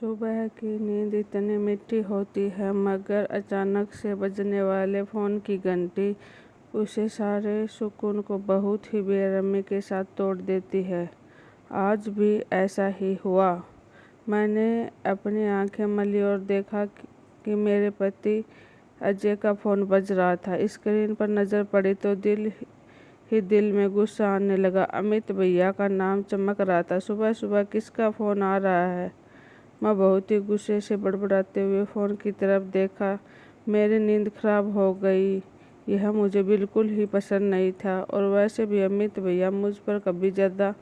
सुबह की नींद इतनी मीठी होती है मगर अचानक से बजने वाले फ़ोन की घंटी उसे सारे सुकून को बहुत ही बेरहमी के साथ तोड़ देती है। आज भी ऐसा ही हुआ। मैंने अपनी आंखें मली और देखा कि मेरे पति अजय का फ़ोन बज रहा था। स्क्रीन पर नज़र पड़ी तो दिल में गुस्सा आने लगा। अमित भैया का नाम चमक रहा था। सुबह सुबह किसका फ़ोन आ रहा है? मैं बहुत ही गुस्से से बड़बड़ाते हुए फ़ोन की तरफ देखा। मेरी नींद खराब हो गई। यह मुझे बिल्कुल ही पसंद नहीं था और वैसे भी अमित भैया मुझ पर कभी ज़्यादा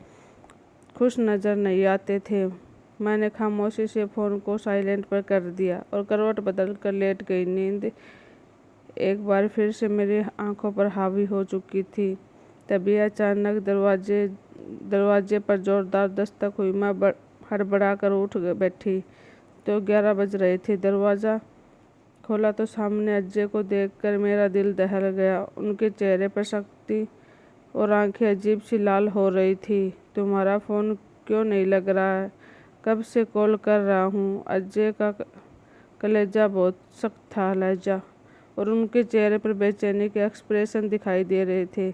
खुश नज़र नहीं आते थे। मैंने खामोशी से फ़ोन को साइलेंट पर कर दिया और करवट बदल कर लेट गई। नींद एक बार फिर से मेरी आंखों पर हावी हो चुकी थी। तभी अचानक दरवाजे पर जोरदार दस्तक हुई। मैं हड़बड़ाकर उठ बैठी तो 11 बज रहे थे। दरवाज़ा खोला तो सामने अजय को देखकर मेरा दिल दहल गया। उनके चेहरे पर शक्ति और आंखें अजीब सी लाल हो रही थी। तुम्हारा फ़ोन क्यों नहीं लग रहा है? कब से कॉल कर रहा हूँ। अजय का कलेजा बहुत सख्त था। लहजा और उनके चेहरे पर बेचैनी के एक्सप्रेशन दिखाई दे रहे थे।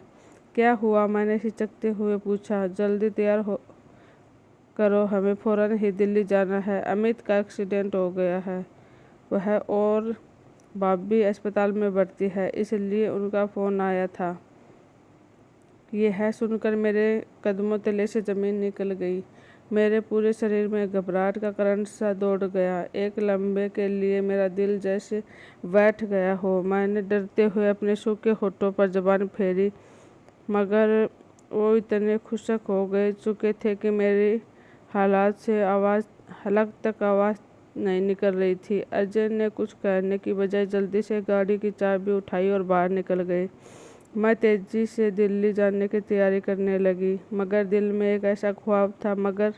क्या हुआ? मैंने हिचकते हुए पूछा। जल्दी तैयार करो, हमें फ़ौरन ही दिल्ली जाना है। अमित का एक्सीडेंट हो गया है। वह और भाभी अस्पताल में भर्ती है, इसलिए उनका फ़ोन आया था। यह सुनकर मेरे कदमों तले से ज़मीन निकल गई। मेरे पूरे शरीर में घबराहट का करंट सा दौड़ गया। एक लम्हे के लिए मेरा दिल जैसे बैठ गया हो। मैंने डरते हुए अपने सूखे होठों पर ज़बान फेरी मगर वो इतने खुशक हो चुके थे कि मेरी हालात से हलक तक आवाज़ नहीं निकल रही थी। अजय ने कुछ कहने की बजाय जल्दी से गाड़ी की चाबी उठाई और बाहर निकल गए। मैं तेज़ी से दिल्ली जाने की तैयारी करने लगी मगर दिल में एक ऐसा ख्वाब था मगर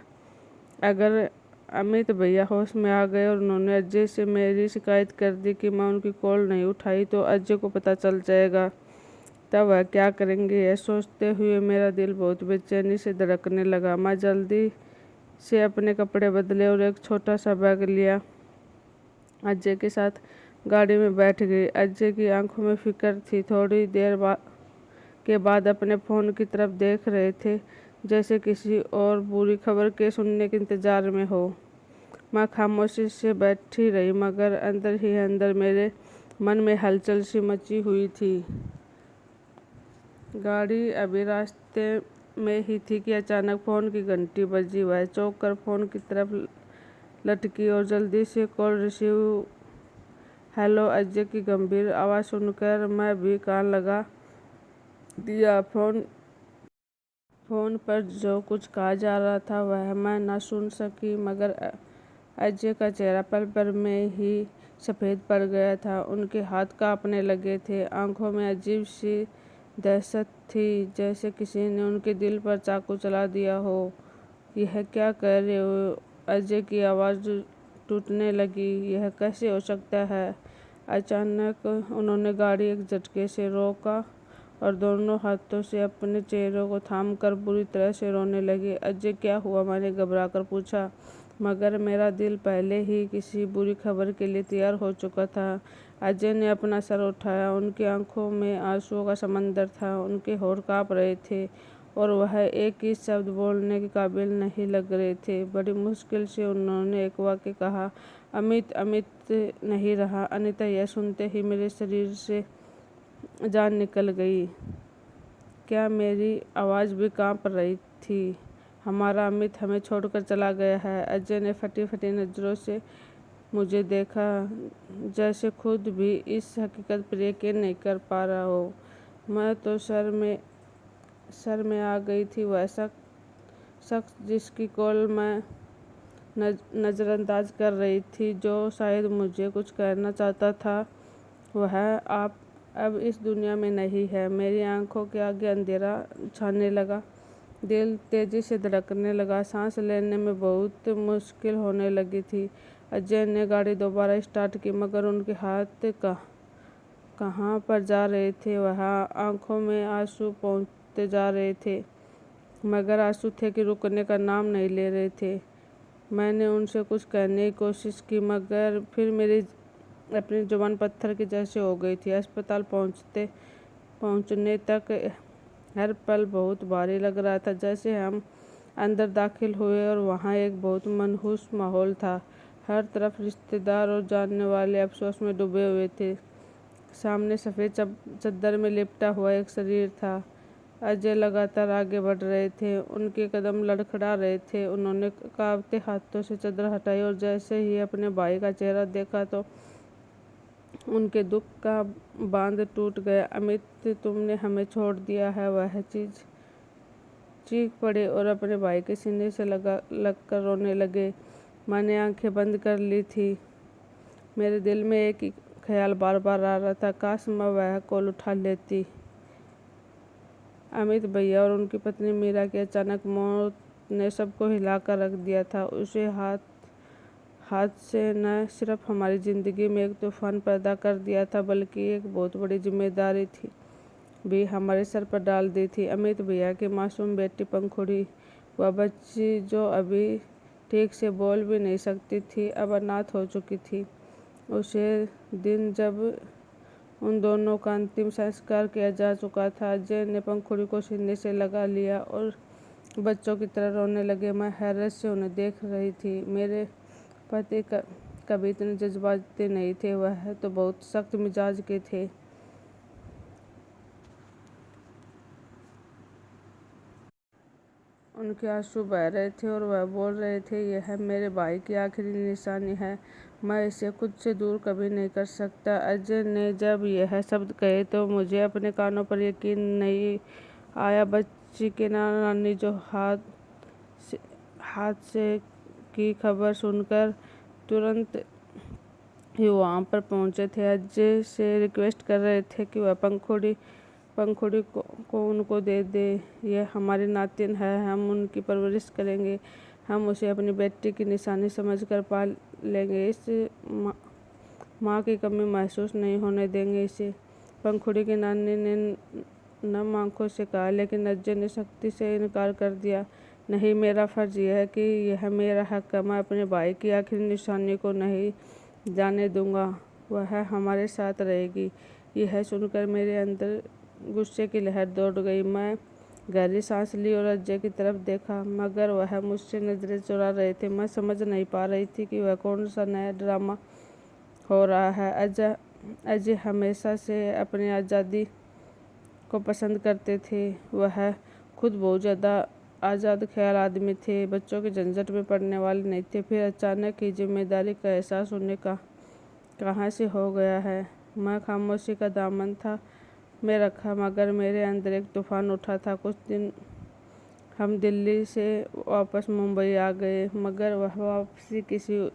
अगर अमित भैया होश में आ गए और उन्होंने अजय से मेरी शिकायत कर दी कि मैं उनकी कॉल नहीं उठाई तो अजय को पता चल जाएगा, तब वह क्या करेंगे। यह सोचते हुए मेरा दिल बहुत बेचैनी से धड़कने लगा। मैं जल्दी से अपने कपड़े बदले और एक छोटा सा बैग लिया। अजय के साथ गाड़ी में बैठ गई। अजय की आंखों में फिक्र थी। थोड़ी देर के बाद अपने फ़ोन की तरफ देख रहे थे जैसे किसी और बुरी खबर के सुनने के इंतज़ार में हो। मैं खामोशी से बैठी रही मगर अंदर ही अंदर मेरे मन में हलचल सी मची हुई थी। गाड़ी अभी रास्ते में ही थी कि अचानक फ़ोन की घंटी बजी। वह चौंक कर फ़ोन की तरफ लटकी और जल्दी से कॉल रिसीव। हेलो, अजय की गंभीर आवाज़ सुनकर मैं भी कान लगा दिया। फ़ोन पर जो कुछ कहा जा रहा था वह मैं न सुन सकी मगर अजय का चेहरा पल भर में ही सफ़ेद पड़ गया था। उनके हाथ कांपने लगे थे। आंखों में अजीब सी दहशत थी जैसे किसी ने उनके दिल पर चाकू चला दिया हो। यह क्या कह रहे हो? अजय की आवाज़ टूटने लगी। यह कैसे हो सकता है? अचानक उन्होंने गाड़ी एक झटके से रोका और दोनों हाथों से अपने चेहरों को थामकर बुरी तरह से रोने लगे। अजय, क्या हुआ? मैंने घबराकर पूछा मगर मेरा दिल पहले ही किसी बुरी खबर के लिए तैयार हो चुका था। अजय ने अपना सर उठाया। उनकी आंखों में आंसुओं का समंदर था। उनके होंठ कांप रहे थे और वह एक ही शब्द बोलने के काबिल नहीं लग रहे थे। बड़ी मुश्किल से उन्होंने एक वाक्य कहा, अमित। अमित नहीं रहा। अनीता। यह सुनते ही मेरे शरीर से जान निकल गई। क्या मेरी आवाज़ भी कांप रही थी? हमारा अमित हमें छोड़कर चला गया है। अजय ने फटी फटी नज़रों से मुझे देखा जैसे खुद भी इस हकीकत पर यकीन नहीं कर पा रहा हो। मैं तो सर में आ गई थी। वह शख्स जिसकी कॉल मैं नज़रअंदाज कर रही थी, जो शायद मुझे कुछ कहना चाहता था, वह आप अब इस दुनिया में नहीं है। मेरी आंखों के आगे अंधेरा छाने लगा। दिल तेज़ी से धड़कने लगा। सांस लेने में बहुत मुश्किल होने लगी थी। अजय ने गाड़ी दोबारा स्टार्ट की मगर उनके हाथ कहाँ पर जा रहे थे? वह आंखों में आंसू पहुँचते जा रहे थे मगर आंसू थे कि रुकने का नाम नहीं ले रहे थे। मैंने उनसे कुछ कहने की कोशिश की मगर फिर मेरी अपनी जुबान पत्थर की जैसे हो गई थी। अस्पताल पहुंचने तक हर पल बहुत भारी लग रहा था। जैसे हम अंदर दाखिल हुए और वहाँ एक बहुत मनहूस माहौल था। हर तरफ रिश्तेदार और जानने वाले अफसोस में डूबे हुए थे। सामने सफ़ेद चद्दर में लिपटा हुआ एक शरीर था। अजय लगातार आगे बढ़ रहे थे, उनके कदम लड़खड़ा रहे थे। उन्होंने कांपते हाथों से चादर हटाई और जैसे ही अपने भाई का चेहरा देखा तो उनके दुख का बांध टूट गया। अमित, तुमने हमें छोड़ दिया है, वह चीख पड़े और अपने भाई के सीने से लगकर रोने लगे। मैंने आंखें बंद कर ली थी। मेरे दिल में एक ही ख्याल बार बार आ रहा था, काश मैं वह कॉल उठा लेती। अमित भैया और उनकी पत्नी मीरा की अचानक मौत ने सबको हिलाकर रख दिया था। उसे हाथ से न सिर्फ हमारी ज़िंदगी में एक तूफान पैदा कर दिया था बल्कि एक बहुत बड़ी जिम्मेदारी थी भी हमारे सर पर डाल दी थी। अमित भैया की मासूम बेटी पंखुड़ी, वह बच्ची जो अभी ठीक से बोल भी नहीं सकती थी, अब अनाथ हो चुकी थी। उसे दिन जब उन दोनों का अंतिम संस्कार किया जा चुका था, अजय ने पंखुड़ी को सीने से लगा लिया और बच्चों की तरह रोने लगे। मैं हैरत से उन्हें देख रही थी। मेरे पति कभी इतने जज्बाती नहीं थे, वह तो बहुत सख्त मिजाज के थे। उनके आंसू बह रहे थे और वह बोल रहे थे, यह मेरे भाई की आखिरी निशानी है, मैं इसे खुद से दूर कभी नहीं कर सकता। अजय ने जब यह शब्द कहे तो मुझे अपने कानों पर यकीन नहीं आया। बच्ची के नानी जो हाथ से की खबर सुनकर तुरंत ही वहाँ पर पहुँचे थे। अजय से रिक्वेस्ट कर रहे थे कि वह पंखुड़ी को उनको दे दे। यह हमारी नातिन है, हम उनकी परवरिश करेंगे, हम उसे अपनी बेटी की निशानी समझकर पाल लेंगे, इस माँ की कमी महसूस नहीं होने देंगे इसे। पंखुड़ी की नानी ने नम आंखों से कहा, लेकिन अजय ने सख्ती से इनकार कर दिया। नहीं, मेरा फर्ज यह है कि यह मेरा हक है, मैं अपने भाई की आखिरी निशानी को नहीं जाने दूंगा, वह हमारे साथ रहेगी। यह सुनकर मेरे अंदर गुस्से की लहर दौड़ गई। मैं गहरी सांस ली और अजय की तरफ देखा मगर वह मुझसे नजरें चुरा रहे थे। मैं समझ नहीं पा रही थी कि वह कौन सा नया ड्रामा हो रहा है। अजय हमेशा से अपनी आज़ादी को पसंद करते थे। वह खुद बहुत ज़्यादा आज़ाद ख्याल आदमी थे, बच्चों के झंझट में पड़ने वाले नहीं थे। फिर अचानक ही जिम्मेदारी का एहसास उन्हें कहाँ से हो गया है। मैं खामोशी का दामन था में रखा मगर मेरे अंदर एक तूफान उठा था। कुछ दिन हम दिल्ली से वापस मुंबई आ गए मगर वह वापसी किसी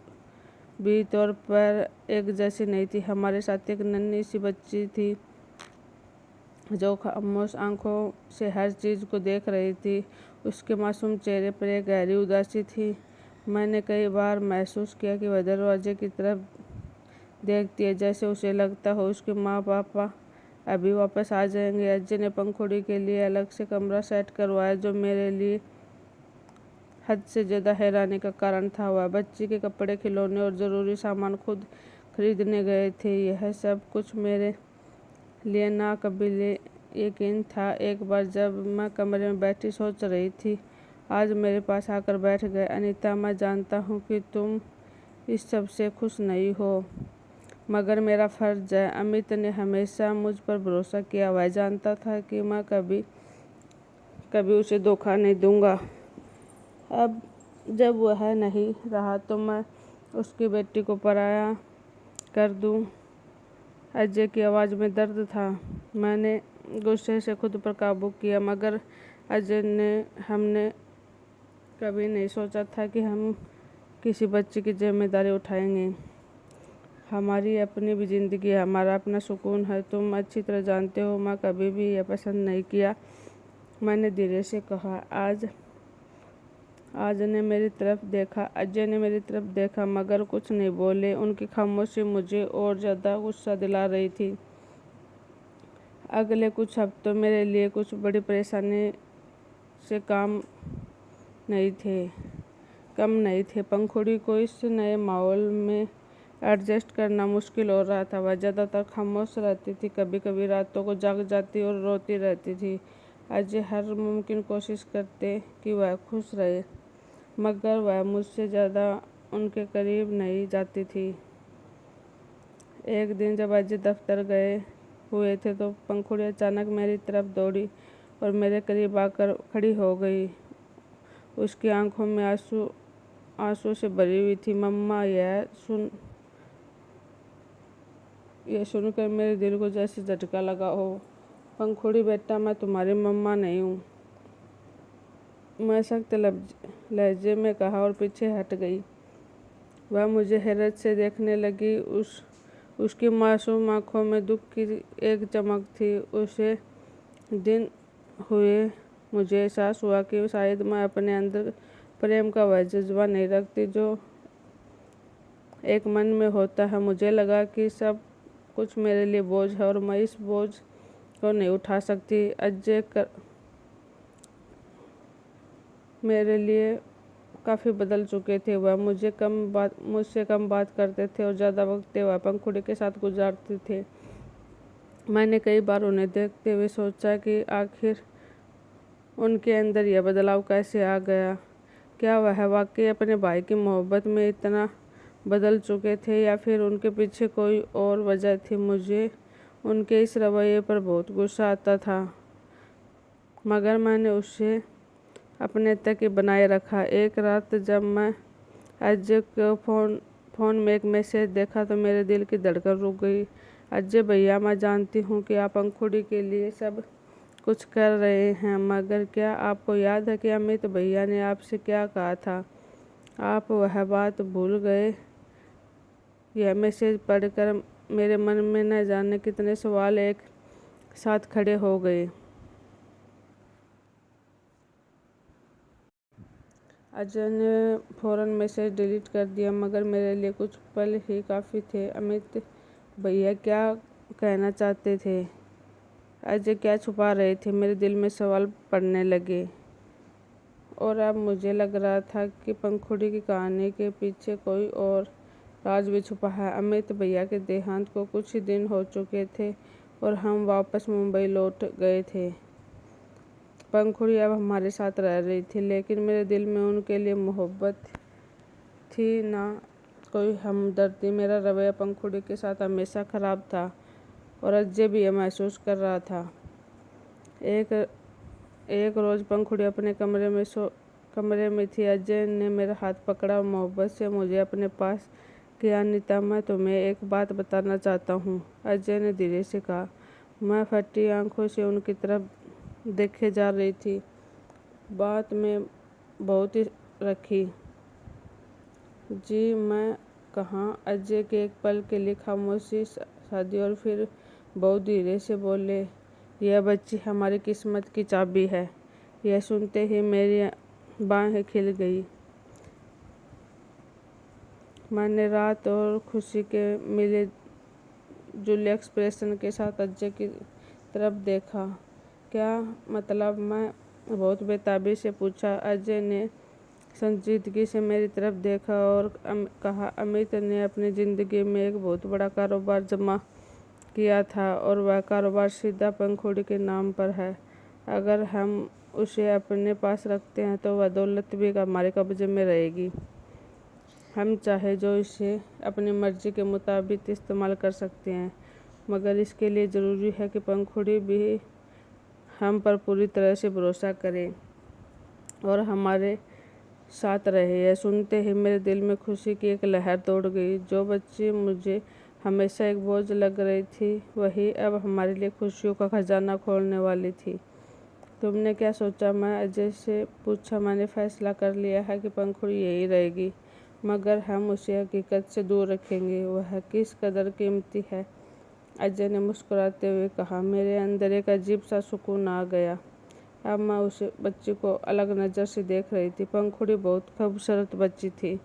भी तौर पर एक जैसी नहीं थी। हमारे साथ एक नन्ही सी बच्ची थी जो खामोश आंखों से हर चीज़ को देख रही थी। उसके मासूम चेहरे पर एक गहरी उदासी थी। मैंने कई बार महसूस किया कि वह दरवाजे की तरफ देखती है, जैसे उसे लगता हो उसके माँ पापा अभी वापस आ जाएंगे। अजय ने पंखुड़ी के लिए अलग से कमरा सेट करवाया जो मेरे लिए हद से ज़्यादा हैरानी का कारण था। वह बच्ची के कपड़े, खिलौने और ज़रूरी सामान खुद खरीदने गए थे। यह सब कुछ मेरे लिए नाकाबिले यकीन था। एक बार जब मैं कमरे में बैठी सोच रही थी, आज मेरे पास आकर बैठ गए। अनीता, मैं जानता हूँ कि तुम इस सब से खुश नहीं हो मगर मेरा फ़र्ज है। अमित ने हमेशा मुझ पर भरोसा किया, वह जानता था कि मैं कभी उसे धोखा नहीं दूंगा। अब जब वह नहीं रहा तो मैं उसकी बेटी को पराया कर दूं। अजय की आवाज़ में दर्द था। मैंने गुस्से से खुद पर काबू किया मगर हमने कभी नहीं सोचा था कि हम किसी बच्चे की जिम्मेदारी उठाएंगे। हमारी अपनी भी ज़िंदगी है, हमारा अपना सुकून है। तुम अच्छी तरह जानते हो मैं कभी भी यह पसंद नहीं किया, मैंने धीरे से कहा। अजय ने मेरी तरफ देखा मगर कुछ नहीं बोले। उनकी खामोशी मुझे और ज़्यादा गुस्सा दिला रही थी। अगले कुछ हफ्तों मेरे लिए कुछ बड़ी परेशानी से काम नहीं थे। कम नहीं थे। पंखुड़ी को इस नए माहौल में एडजस्ट करना मुश्किल हो रहा था। वह ज़्यादातर खामोश रहती थी, कभी कभी रातों को जाग जाती और रोती रहती थी। अजय हर मुमकिन कोशिश करते कि वह खुश रहे, मगर वह मुझसे ज़्यादा उनके करीब नहीं जाती थी। एक दिन जब अजय दफ्तर गए हुए थे तो पंखुड़ी अचानक मेरी तरफ दौड़ी और मेरे करीब आकर खड़ी हो गई। उसकी आंखों में आंसू से भरी हुई थी। मम्मा, यह सुनकर मेरे दिल को जैसे झटका लगा हो। पंखुड़ी, बेटा, मैं तुम्हारी मम्मा नहीं हूँ, मैं सख्त लहजे में कहा और पीछे हट गई। वह मुझे हैरत से देखने लगी। उसकी मासूम आंखों में दुख की एक चमक थी। उसे दिन हुए मुझे एहसास हुआ कि शायद मैं अपने अंदर प्रेम का वह जज्बा नहीं रखती जो एक मन में होता है। मुझे लगा कि सब कुछ मेरे लिए बोझ है और मैं इस बोझ को नहीं उठा सकती। अजय मेरे लिए काफ़ी बदल चुके थे। वह मुझसे कम बात करते थे और ज़्यादा वक्त वह पंखुड़ी के साथ गुजारते थे। मैंने कई बार उन्हें देखते हुए सोचा कि आखिर उनके अंदर यह बदलाव कैसे आ गया। क्या वह वाकई अपने भाई की मोहब्बत में इतना बदल चुके थे या फिर उनके पीछे कोई और वजह थी। मुझे उनके इस रवैये पर बहुत गुस्सा आता था, मगर मैंने उसे अपने तक ही बनाए रखा। एक रात जब मैं अजय को फ़ोन में एक मैसेज देखा तो मेरे दिल की धड़कन रुक गई। अजय भैया, मैं जानती हूँ कि आप पंखुड़ी के लिए सब कुछ कर रहे हैं, मगर क्या आपको याद है कि अमित भैया ने आपसे क्या कहा था? आप वह बात भूल गए? यह मैसेज पढ़कर मेरे मन में न जाने कितने सवाल एक साथ खड़े हो गए। अजय ने फौरन मैसेज डिलीट कर दिया, मगर मेरे लिए कुछ पल ही काफ़ी थे। अमित भैया क्या कहना चाहते थे? अजय क्या छुपा रहे थे? मेरे दिल में सवाल पड़ने लगे और अब मुझे लग रहा था कि पंखुड़ी की कहानी के पीछे कोई और राज भी छुपा है। अमित भैया के देहांत को कुछ ही दिन हो चुके थे और हम वापस मुंबई लौट गए थे। पंखुड़ी अब हमारे साथ रह रही थी, लेकिन मेरे दिल में उनके लिए मोहब्बत थी, ना कोई हमदर्दी। मेरा रवैया पंखुड़ी के साथ हमेशा खराब था और अजय भी यह महसूस कर रहा था। एक रोज़ पंखुड़ी अपने कमरे में थी। अजय ने मेरा हाथ पकड़ा और मोहब्बत से मुझे अपने पास किया। अनीता, मैं तुम्हें एक बात बताना चाहता हूँ, अजय ने धीरे से कहा। मैं फटी आंखों से उनकी तरफ देखे जा रही थी। बात में बहुत ही रखी। जी, मैं कहाँ? अजय के एक पल के लिए खामोशी साधी और फिर बहुत धीरे से बोले, यह बच्ची हमारी किस्मत की चाबी है। यह सुनते ही मेरी बाहें खिल गई। मैंने रात और खुशी के मिले जुले एक्सप्रेशन के साथ अजय की तरफ देखा। क्या मतलब? मैं बहुत बेताबी से पूछा। अजय ने संजीदगी से मेरी तरफ देखा और कहा, अमित ने अपनी ज़िंदगी में एक बहुत बड़ा कारोबार जमा किया था और वह कारोबार सीधा पंखुड़ी के नाम पर है। अगर हम उसे अपने पास रखते हैं तो वह दौलत भी हमारे कब्जे में रहेगी। हम चाहे जो इसे अपनी मर्जी के मुताबिक इस्तेमाल कर सकते हैं, मगर इसके लिए ज़रूरी है कि पंखुड़ी भी हम पर पूरी तरह से भरोसा करे और हमारे साथ रहे। यह सुनते ही मेरे दिल में खुशी की एक लहर दौड़ गई। जो बच्ची मुझे हमेशा एक बोझ लग रही थी, वही अब हमारे लिए खुशियों का खजाना खोलने वाली थी। तुमने क्या सोचा? मैं अजय से पूछा। मैंने फैसला कर लिया है कि पंखुड़ी यही रहेगी, मगर हम उसे हकीकत से दूर रखेंगे। वह किस कदर कीमती है, अजय ने मुस्कुराते हुए कहा। मेरे अंदर एक अजीब सा सुकून आ गया। अब मैं उस बच्ची को अलग नज़र से देख रही थी। पंखुड़ी बहुत खूबसूरत बच्ची थी।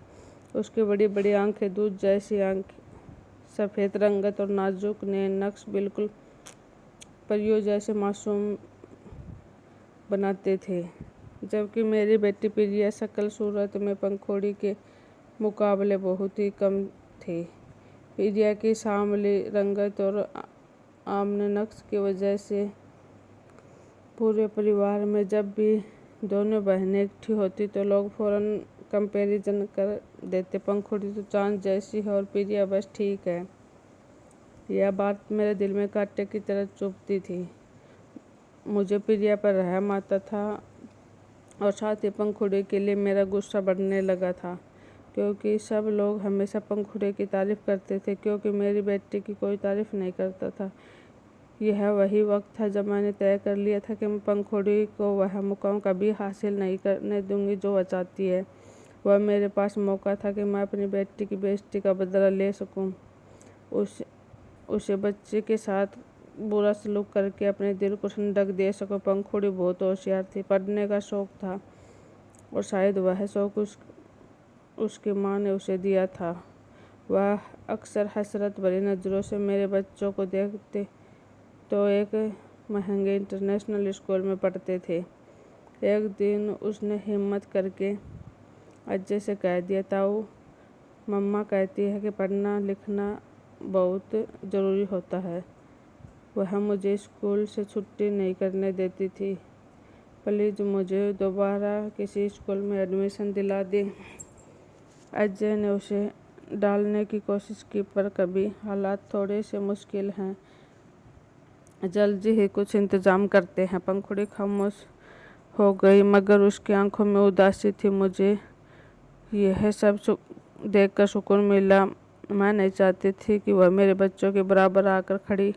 उसकी बड़ी बड़ी आंखें, दूध जैसी आंखें, सफ़ेद रंगत और नाजुक नैन नक्श बिल्कुल परियों जैसे मासूम बनाते थे। जबकि मेरी बेटी प्रिया शक्ल सूरत में पंखुड़ी के मुकाबले बहुत ही कम थी। प्रिया की सांवली रंगत और आमने नक्श की वजह से पूरे परिवार में जब भी दोनों बहनें इकट्ठी होती तो लोग फौरन कंपैरिजन कर देते, पंखुड़ी तो चांद जैसी है और प्रिया बस ठीक है। यह बात मेरे दिल में कांटे की तरह चुभती थी। मुझे प्रिया पर रहम आता था और साथ ही पंखुड़ी के लिए मेरा गुस्सा बढ़ने लगा था, क्योंकि सब लोग हमेशा पंखुड़ी की तारीफ करते थे, क्योंकि मेरी बेटी की कोई तारीफ नहीं करता था। यह वही वक्त था जब मैंने तय कर लिया था कि मैं पंखुड़ी को वह मुकाम कभी हासिल नहीं करने दूंगी जो वह चाहती है। वह मेरे पास मौका था कि मैं अपनी बेटी की बेइज्जती का बदला ले सकूं, उसे बच्चे के साथ बुरा सलूक करके अपने दिल को ठंडक दे सकूं। पंखुड़ी बहुत होशियार थी, पढ़ने का शौक था और शायद वह शौक उसकी माँ ने उसे दिया था। वह अक्सर हसरत भरी नज़रों से मेरे बच्चों को देखते तो एक महंगे इंटरनेशनल स्कूल में पढ़ते थे। एक दिन उसने हिम्मत करके अज्जे से कह दिया, ताऊ मम्मा कहती है कि पढ़ना लिखना बहुत ज़रूरी होता है। वह मुझे स्कूल से छुट्टी नहीं करने देती थी। प्लीज़ मुझे दोबारा किसी स्कूल में एडमिशन दिला दे। अजय ने उसे डालने की कोशिश की, पर कभी हालात थोड़े से मुश्किल हैं, जल्द ही कुछ इंतज़ाम करते हैं। पंखुड़ी खामोश हो गई, मगर उसकी आंखों में उदासी थी। मुझे यह सब देखकर सुकून मिला। मैं नहीं चाहती थी कि वह मेरे बच्चों के बराबर आकर खड़ी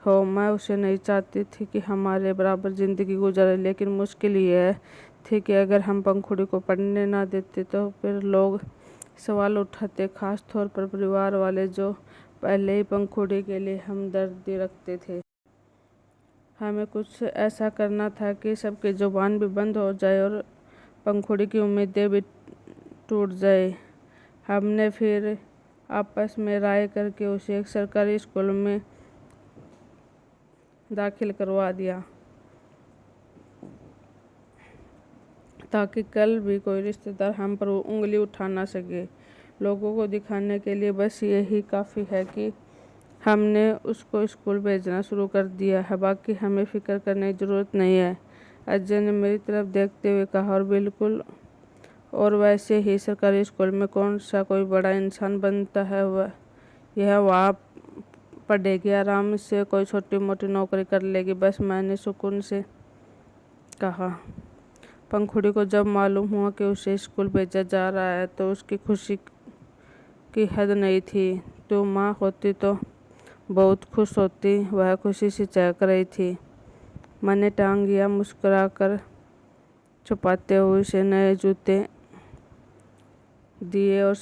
हो। मैं उसे नहीं चाहती थी कि हमारे बराबर ज़िंदगी गुजरे, लेकिन मुश्किल यह थी कि अगर हम पंखुड़ी को पढ़ने ना देते तो फिर लोग सवाल उठाते, खास तौर पर परिवार वाले जो पहले ही पंखुड़ी के लिए हमदर्दी रखते थे। हमें कुछ ऐसा करना था कि सबकी जुबान भी बंद हो जाए और पंखुड़ी की उम्मीदें भी टूट जाए। हमने फिर आपस में राय करके उसे एक सरकारी स्कूल में दाखिल करवा दिया, ताकि कल भी कोई रिश्तेदार हम पर उंगली उठा ना सके। लोगों को दिखाने के लिए बस यही काफ़ी है कि हमने उसको स्कूल भेजना शुरू कर दिया है, बाकी हमें फिक्र करने की ज़रूरत नहीं है। अजय ने मेरी तरफ देखते हुए कहा, और बिल्कुल, और वैसे ही सरकारी स्कूल में कौन सा कोई बड़ा इंसान बनता है, यह वहाँ पढ़ेगी, आराम से कोई छोटी मोटी नौकरी कर लेगी बस। मैंने सुकून से कहा। पंखुड़ी को जब मालूम हुआ कि उसे स्कूल भेजा जा रहा है तो उसकी खुशी की हद नहीं थी। तो माँ होती तो बहुत खुश होती, वह खुशी से चहक रही थी। मैंने टांगियाँ मुस्कुराकर छुपाते हुए उसे नए जूते दिए और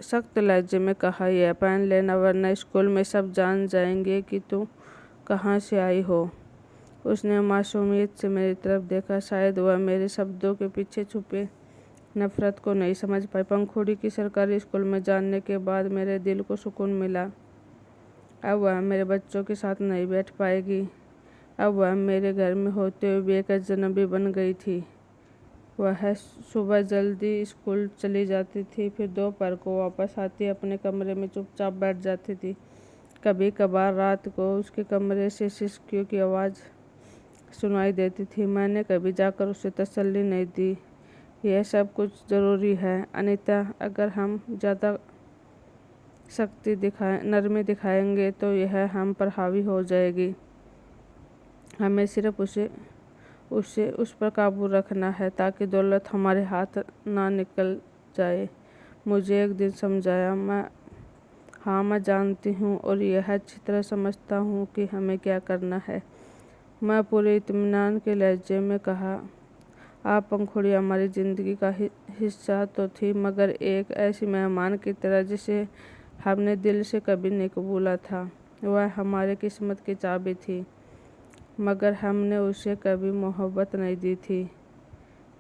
सख्त लहजे में कहा, यह पहन लेना वरना स्कूल में सब जान जाएंगे कि तू कहाँ से आई हो। उसने मासूमियत से मेरी तरफ देखा, शायद वह मेरे शब्दों के पीछे छुपे नफरत को नहीं समझ पाई। पंखुड़ी की सरकारी स्कूल में जाने के बाद मेरे दिल को सुकून मिला। अब वह मेरे बच्चों के साथ नहीं बैठ पाएगी। अब वह मेरे घर में होते हुए भी एक अजनबी बन गई थी। वह सुबह जल्दी स्कूल चली जाती थी, फिर दोपहर को वापस आती, अपने कमरे में चुपचाप बैठ जाती थी। कभी कभार रात को उसके कमरे से सिसकियों की आवाज़ सुनाई देती थी। मैंने कभी जाकर उसे तसल्ली नहीं दी। यह सब कुछ ज़रूरी है अनीता, अगर हम ज़्यादा नरमी दिखाएंगे तो यह हम पर हावी हो जाएगी। हमें सिर्फ उसे उस पर काबू रखना है ताकि दौलत हमारे हाथ ना निकल जाए। मुझे एक दिन समझाया, मैं जानती हूँ और यह अच्छी तरह समझता हूँ कि हमें क्या करना है। मैं पूरे इत्मीनान के लहजे में कहा, आप पंखुड़ी हमारी ज़िंदगी का हिस्सा तो थी, मगर एक ऐसी मेहमान की तरह जिसे हमने दिल से कभी नहीं कबूला था। वह हमारे किस्मत की चाबी थी, मगर हमने उसे कभी मोहब्बत नहीं दी थी,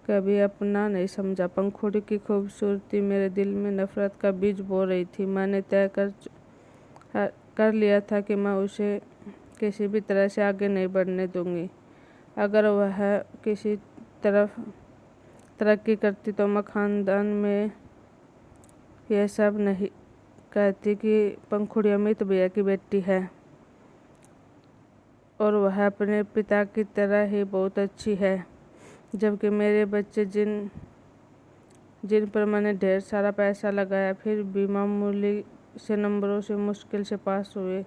कभी अपना नहीं समझा। पंखुड़ी की खूबसूरती मेरे दिल में नफरत का बीज बो रही थी। मैंने तय कर लिया था कि मैं उसे किसी भी तरह से आगे नहीं बढ़ने दूंगी। अगर वह किसी तरफ तरक्की करती तो मैं ख़ानदान में यह सब नहीं कहती कि पंखुड़ी अमित भैया की बेटी है और वह अपने पिता की तरह ही बहुत अच्छी है। जबकि मेरे बच्चे जिन पर मैंने ढेर सारा पैसा लगाया फिर भी मामूली से नंबरों से मुश्किल से पास हुए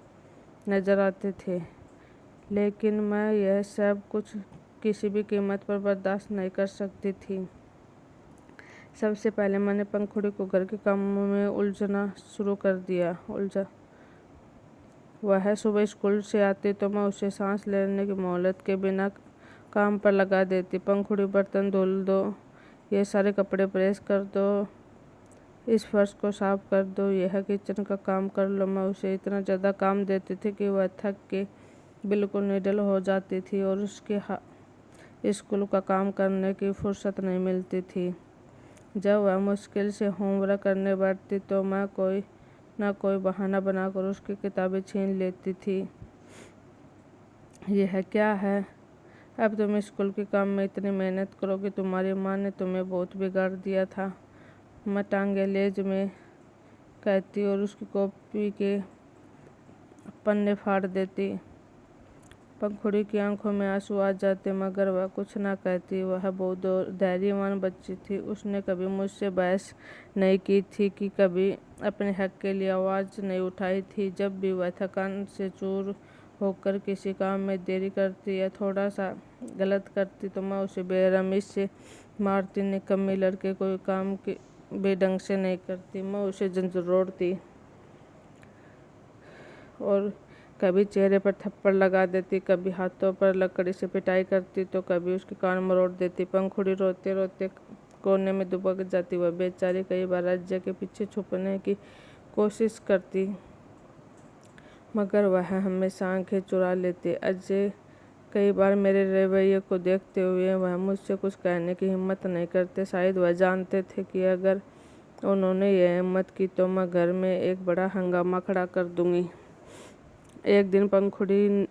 नज़र आते थे। लेकिन मैं यह सब कुछ किसी भी कीमत पर बर्दाश्त नहीं कर सकती थी। सबसे पहले मैंने पंखुड़ी को घर के कामों में उलझना शुरू कर दिया। वह सुबह स्कूल से आती तो मैं उसे सांस लेने की मोहलत के बिना काम पर लगा देती। पंखुड़ी बर्तन धुल दो, ये सारे कपड़े प्रेस कर दो, इस फर्श को साफ कर दो, यह किचन का काम कर लो। मैं उसे इतना ज़्यादा काम देती थी कि वह थक के बिल्कुल निडल हो जाती थी और उसके स्कूल का काम करने की फुर्सत नहीं मिलती थी। जब वह मुश्किल से होमवर्क करने बैठती तो मैं कोई ना कोई बहाना बनाकर उसकी किताबें छीन लेती थी। यह क्या है, अब तुम स्कूल के काम में इतनी मेहनत करोगी, तुम्हारी माँ ने तुम्हें बहुत बिगाड़ दिया था। मैं टांगे लेज में कहती और उसकी कॉपी के पन्ने फाड़ देती। पंखुड़ी की आंखों में आंसू आ जाते मगर वह कुछ ना कहती। वह बहुत धैर्यवान बच्ची थी। उसने कभी मुझसे बहस नहीं की थी कि कभी अपने हक के लिए आवाज़ नहीं उठाई थी। जब भी वह थकान से चूर होकर किसी काम में देरी करती या थोड़ा सा गलत करती तो मैं उसे बेरहमी से मारती। निकम्मी लड़के कोई काम के बेढंग से नहीं करती। मैं उसे झंझोड़ती और कभी चेहरे पर थप्पड़ लगा देती, कभी हाथों पर लकड़ी से पिटाई करती तो कभी उसके कान मरोड़ देती। पंखुड़ी रोते रोते कोने में दुबक जाती। वह बेचारी कई बार अजय के पीछे छुपने की कोशिश करती मगर वह हमेशा आंखें चुरा लेती। अजय कई बार मेरे रवैये को देखते हुए वह मुझसे कुछ कहने की हिम्मत नहीं करते। शायद वह जानते थे कि अगर उन्होंने यह हिम्मत की तो मैं घर में एक बड़ा हंगामा खड़ा कर दूंगी। एक दिन पंखुड़ी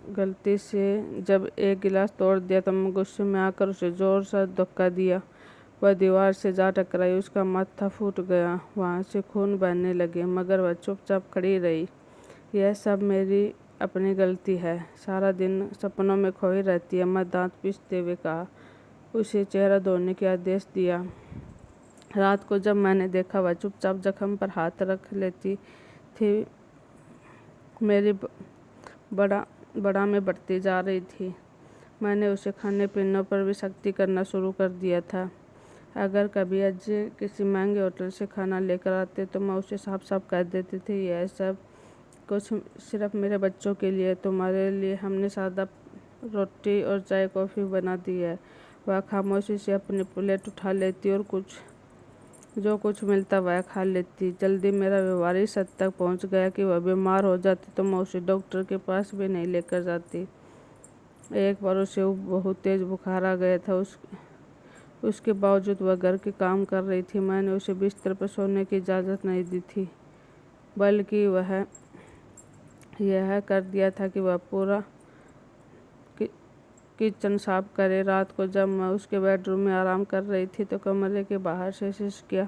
गलती से जब एक गिलास तोड़ दिया तो मैं गुस्से में आकर उसे जोर से धक्का दिया। वह दीवार से जा टकराई, उसका माथा फूट गया, वहाँ से खून बहने लगे मगर वह चुपचाप खड़ी रही। यह सब मेरी अपनी गलती है, सारा दिन सपनों में खोई रहती है, मैं दांत पीसते हुए कहा। उसे चेहरा धोने के आदेश दिया। रात को जब मैंने देखा वह चुपचाप जख्म पर हाथ रख लेती थी, मेरी बड़ा में बढ़ती जा रही थी। मैंने उसे खाने पीने पर भी सख्ती करना शुरू कर दिया था। अगर कभी अजय किसी महंगे होटल से खाना लेकर आते तो मैं उसे साफ साफ कह देती थी, यह सब कुछ सिर्फ मेरे बच्चों के लिए, तुम्हारे लिए हमने सादा रोटी और चाय कॉफ़ी बना दी है। वह खामोशी से अपनी प्लेट उठा लेती और जो कुछ मिलता वह खा लेती। जल्दी मेरा व्यवहार इस हद तक पहुंच गया कि वह बीमार हो जाती तो मैं उसे डॉक्टर के पास भी नहीं लेकर जाती। एक बार उसे बहुत तेज बुखार आ गया था। उसके बावजूद वह घर के काम कर रही थी। मैंने उसे बिस्तर पर सोने की इजाज़त नहीं दी थी, बल्कि वह यह कर दिया था कि वह पूरा किचन साफ करे। रात को जब मैं उसके बेडरूम में आराम कर रही थी तो कमरे के बाहर से सिसकियाँ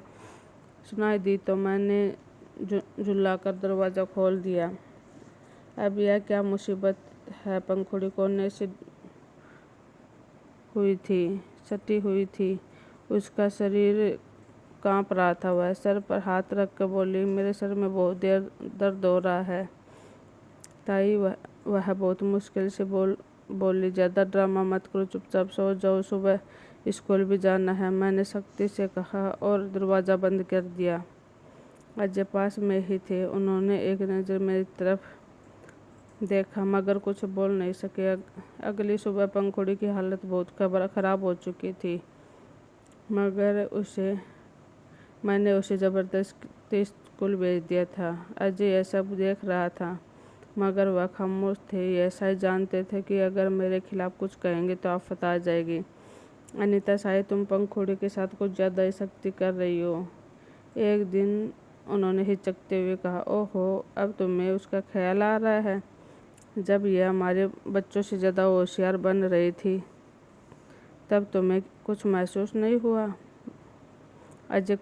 सुनाई दी तो मैंने झुल्लाकर दरवाज़ा खोल दिया। अब यह क्या मुसीबत है। पंखुड़ी कोने से सटी हुई थी, उसका शरीर कांप रहा था। वह सर पर हाथ रख कर बोली, मेरे सर में बहुत देर दर्द हो रहा है ताई। वह बहुत मुश्किल से बोली, ज़्यादा ड्रामा मत करो, चुपचाप सो जाओ, सुबह स्कूल भी जाना है, मैंने सख्ती से कहा और दरवाज़ा बंद कर दिया। अजय पास में ही थे। उन्होंने एक नज़र मेरी तरफ देखा मगर कुछ बोल नहीं सके। अगली सुबह पंखुड़ी की हालत बहुत ख़राब हो चुकी थी मगर मैंने उसे ज़बरदस्ती स्कूल भेज दिया था। अजय यह सब देख रहा था मगर वह खामोश थे। ऐसा ही जानते थे कि अगर मेरे खिलाफ कुछ कहेंगे तो आफत आ जाएगी। अनीता, शायद तुम पंखुड़ी के साथ कुछ ज़्यादा ही सख्ती कर रही हो, एक दिन उन्होंने हिचकते हुए कहा। ओहो, अब तुम्हें उसका ख्याल आ रहा है। जब यह हमारे बच्चों से ज़्यादा होशियार बन रही थी तब तुम्हें कुछ महसूस नहीं हुआ? अजय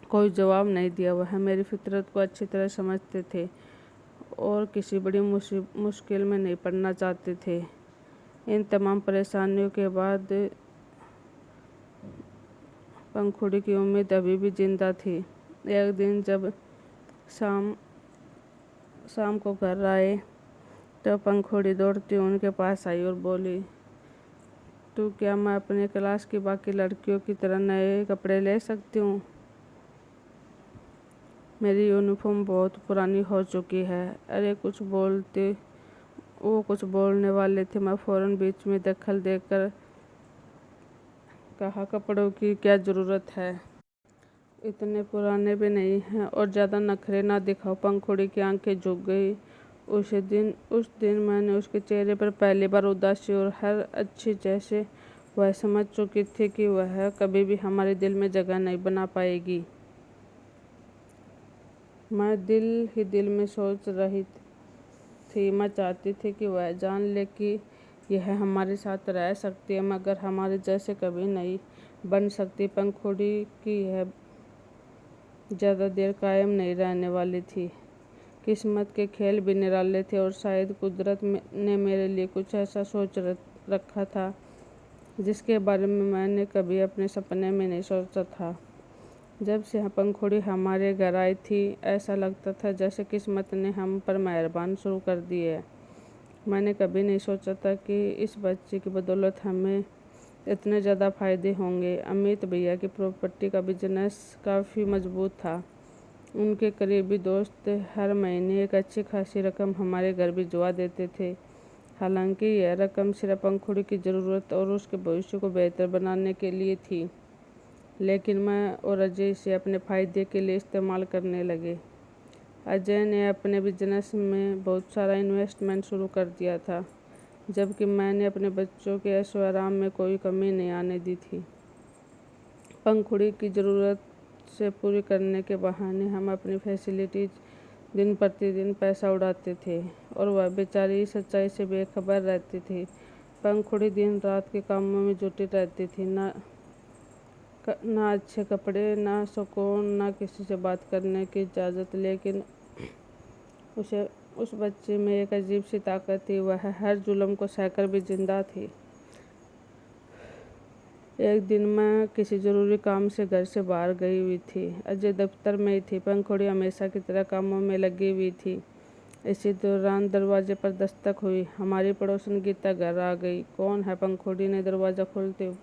कोई जवाब नहीं दिया। वह मेरी फितरत को अच्छी तरह समझते थे और किसी बड़ी मुश्किल में नहीं पड़ना चाहते थे। इन तमाम परेशानियों के बाद पंखुड़ी की उम्मीद अभी भी जिंदा थी। एक दिन जब शाम को घर आए तो पंखुड़ी दौड़ती उनके पास आई और बोली, तो क्या मैं अपने क्लास की बाकी लड़कियों की तरह नए कपड़े ले सकती हूँ? मेरी यूनिफॉर्म बहुत पुरानी हो चुकी है। अरे वो कुछ बोलने वाले थे। मैं फौरन बीच में दखल देकर कहा, कपड़ों की क्या ज़रूरत है, इतने पुराने भी नहीं हैं और ज़्यादा नखरे ना दिखाओ। पंखुड़ी की आंखें झुक गई। उस दिन मैंने उसके चेहरे पर पहली बार उदासी और हर अच्छी जैसे वह समझ चुकी थी कि वह कभी भी हमारे दिल में जगह नहीं बना पाएगी। मैं दिल में सोच रही थी, मैं चाहती थी कि वह जान ले कि यह हमारे साथ रह सकती है मगर हमारे जैसे कभी नहीं बन सकती। पंखुड़ी की यह ज़्यादा देर कायम नहीं रहने वाली थी। किस्मत के खेल भी निराले थे और शायद कुदरत ने मेरे लिए कुछ ऐसा सोच रखा था जिसके बारे में मैंने कभी अपने सपने में नहीं सोचा था। जब से पंखुड़ी हमारे घर आई थी ऐसा लगता था जैसे किस्मत ने हम पर मेहरबान शुरू कर दी है। मैंने कभी नहीं सोचा था कि इस बच्चे की बदौलत हमें इतने ज़्यादा फ़ायदे होंगे। अमित भैया की प्रॉपर्टी का बिजनेस काफ़ी मजबूत था। उनके करीबी दोस्त हर महीने एक अच्छी खासी रकम हमारे घर भिजवा देते थे। हालांकि यह रकम सिर्फ पंखुड़ी की ज़रूरत और उसके भविष्य को बेहतर बनाने के लिए थी, लेकिन मैं और अजय इसे अपने फ़ायदे के लिए इस्तेमाल करने लगे। अजय ने अपने बिजनेस में बहुत सारा इन्वेस्टमेंट शुरू कर दिया था, जबकि मैंने अपने बच्चों के ऐशो आराम में कोई कमी नहीं आने दी थी। पंखुड़ी की ज़रूरत से पूरी करने के बहाने हम अपनी फैसिलिटीज दिन प्रतिदिन पैसा उड़ाते थे और वह बेचारी इस सच्चाई से बेखबर रहती थी। पंखुड़ी दिन रात के कामों में जुटी रहती थी, ना अच्छे कपड़े, ना सुकून, ना किसी से बात करने की इजाज़त। लेकिन उस बच्चे में एक अजीब सी ताकत थी। वह हर जुल्म को सहकर भी जिंदा थी। एक दिन मैं किसी ज़रूरी काम से घर से बाहर गई हुई थी। अजय दफ्तर में ही थी। पंखुड़ी हमेशा की तरह कामों में लगी हुई थी। इसी दौरान दरवाजे पर दस्तक हुई। हमारी पड़ोसन गीता घर आ गई। कौन है? पंखुड़ी ने दरवाज़ा खोलते